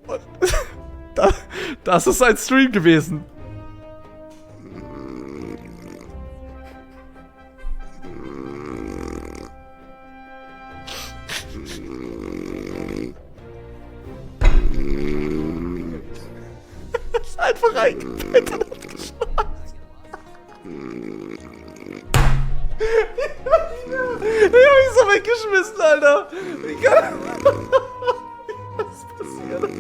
Und das ist ein Stream gewesen. Ist einfach reingepennt und hat geschlafen. Ich hab mich so weggeschmissen, Alter. Wie kann das passieren?